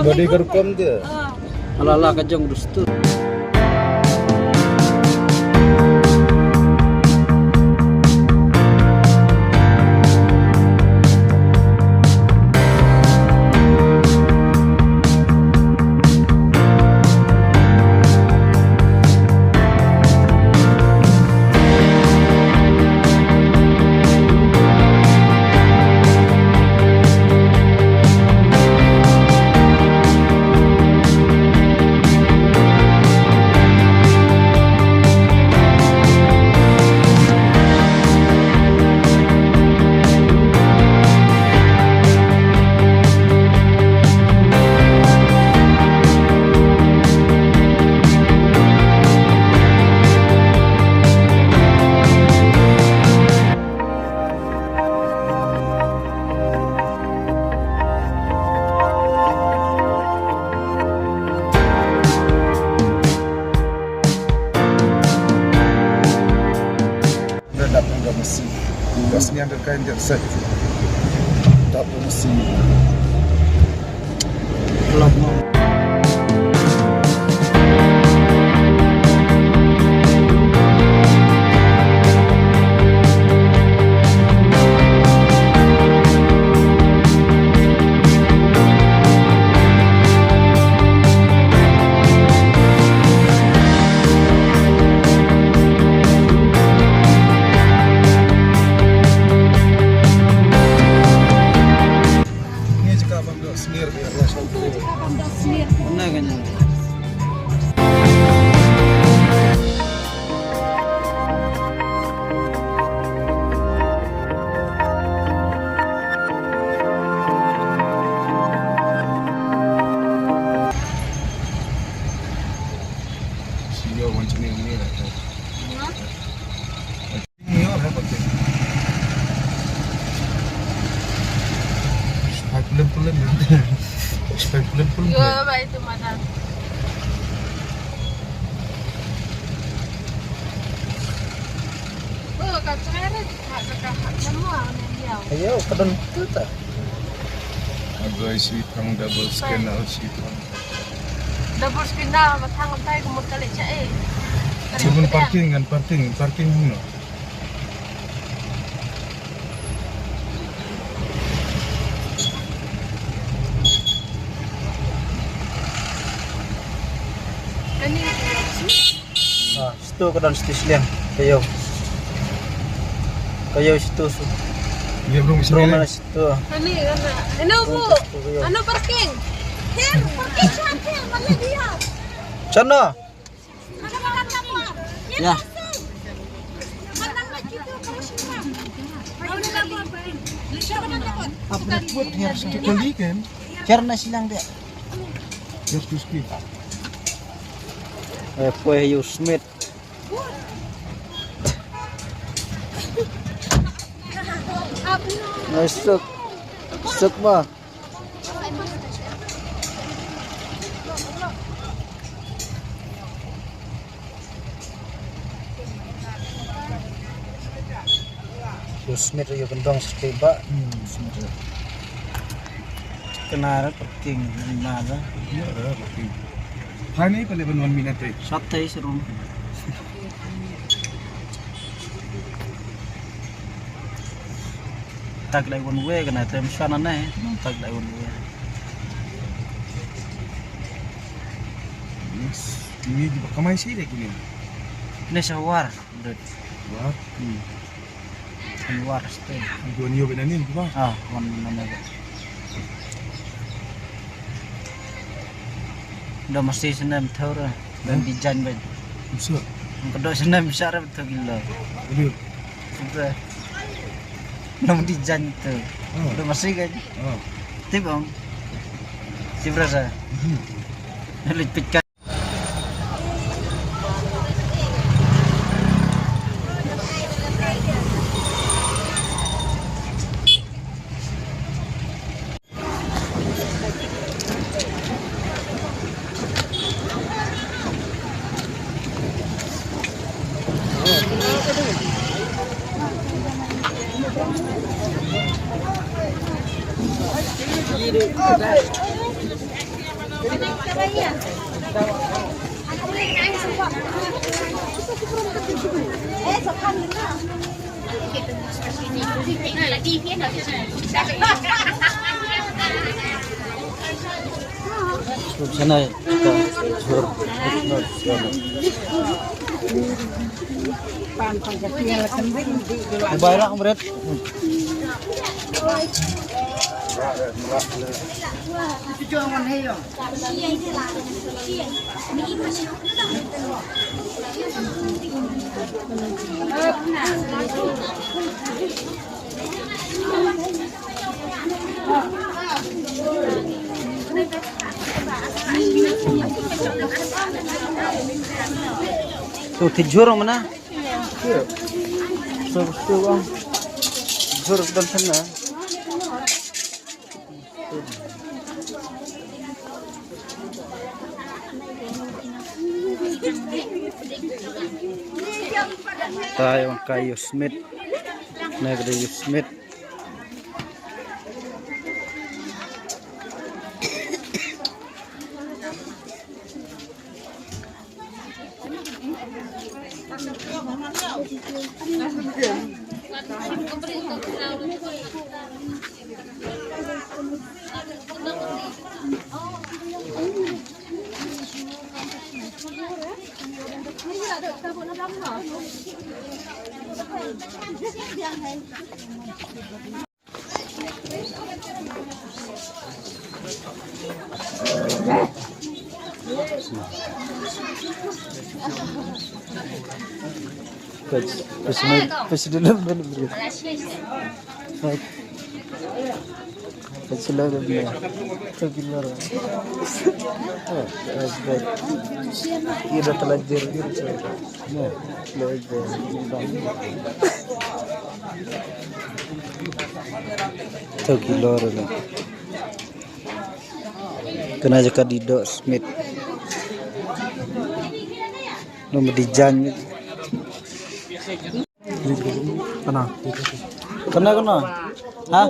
Body kerkom dia. Ala-ala kajang dustu. Bosnya ada kain jersey. Tak mesti. Belum mau. Smear biar rasa dulu. Mana kan? Siyo macam ni lah. Ini apa pakai? Pulen-pulen. Pulen-pulen. Yo, baik itu mana? Oh, kacang merah tak semua dia. Ayo, kadang tu tak. Agak sweetang double scanner sweetang. Double spinal matang tay kumot kali siya eh. Cuma parking muna. Ah, situ kadang situ silang. Kayo situ. Dia belum bisa Mana ni. situ? Ano po? Ano parking? Here, parking siya. Mana dia? Sana. Ya. Apa buat harus kali kan? Karena silang dia. Just to speak. Pues you Smith. Suk mah. Smith yo gendong sekeba. Smith. Kenara parking nada. Ya, parking. Hani pala 1 minute eh. Satay serum. Tag lại one way cái này thêm xoan nó này, tag lại one way. Ini juga kamai sih deh kini. Ini sawar, udah. Wah, Sawar stay. dua niyo benanin, di ba? Ah, one mana? Udah mesti senam tahu lah, dan desain baik. Bisa. Kedua senam besar betul gila. Betul. Sudah. Nama desain tu. Udah mesti kan? Oh. Tiba. Siapa? Lipitkan. Sana kita jur. Bayrak berat. Tuh tijur mana? Tuh bang, jur dan sana. Tayo kayu Smith, negeri Smith. Presiden benar-benar. Presiden benar. Tergilar. Kira terlanjur gitu. Nah, belajar. Tergilar lah. Kena jaga di Dok Smith. Nomor dijan. Kena. Hah?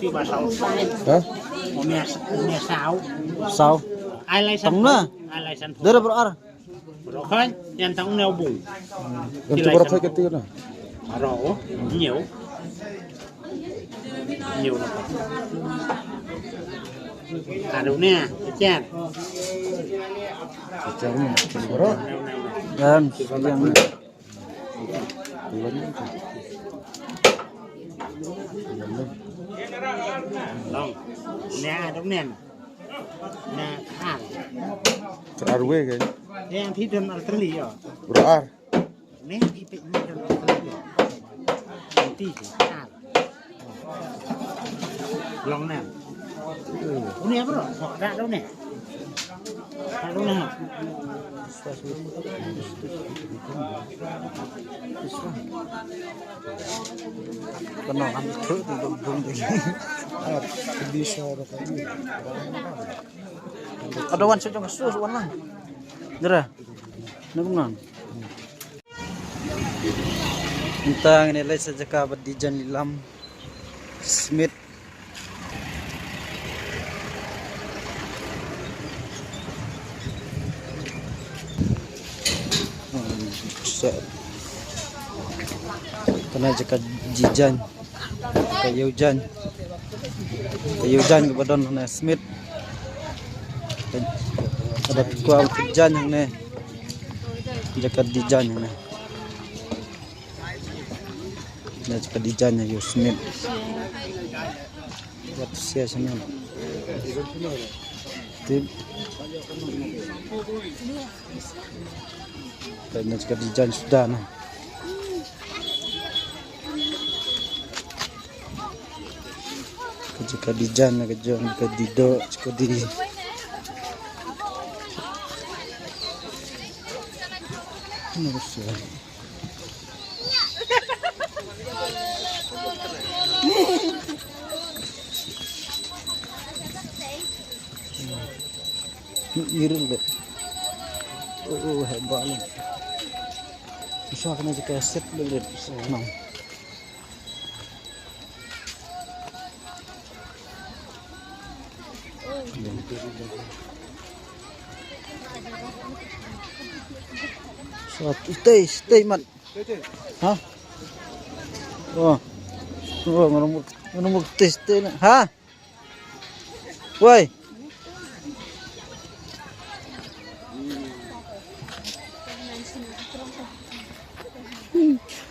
Hah? Mẹ sáu Sao? ai lấy Tông na. ai lấy sân Dara berar. rồi khơi nhân tông neo bùng Untuk berapa ketika na? rõ nhiều nhiều lắm đúng nè chán Jangan. Berapa? Dan yang lòng nè đúng nè nè khang Terarwe kan? yang thi đơn Australia rồi Berar. nè thi tịnh đơn Australia tí khang lòng nè nè bro họ ra đâu nè ra đâu nè kena kan itu belum Bisa ada kayu. ada wan sejong sus wan lang. Dara. Nagumnan. Tentang nilai sejaka berdijan Lilam Smith. Kena jaka jijan kayujan kepada Nona Smith ada kuah jijan yang ni jaka jijan yang ni jaka jijan yang Smith buat sia sana tip dan jaka jijan sudah nah. Jika dijan ke jom ke dido ke di irul deh. Oh hebat ni. Bisa kena jika set dulu senang. Stay man. Ha? Oh. Oh, nganong stay na. Ha? Woi.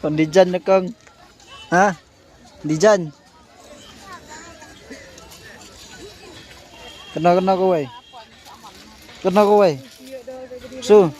Pandijan na kang. Ha? Dijan. Kena ko wei. Kena ko wei. So.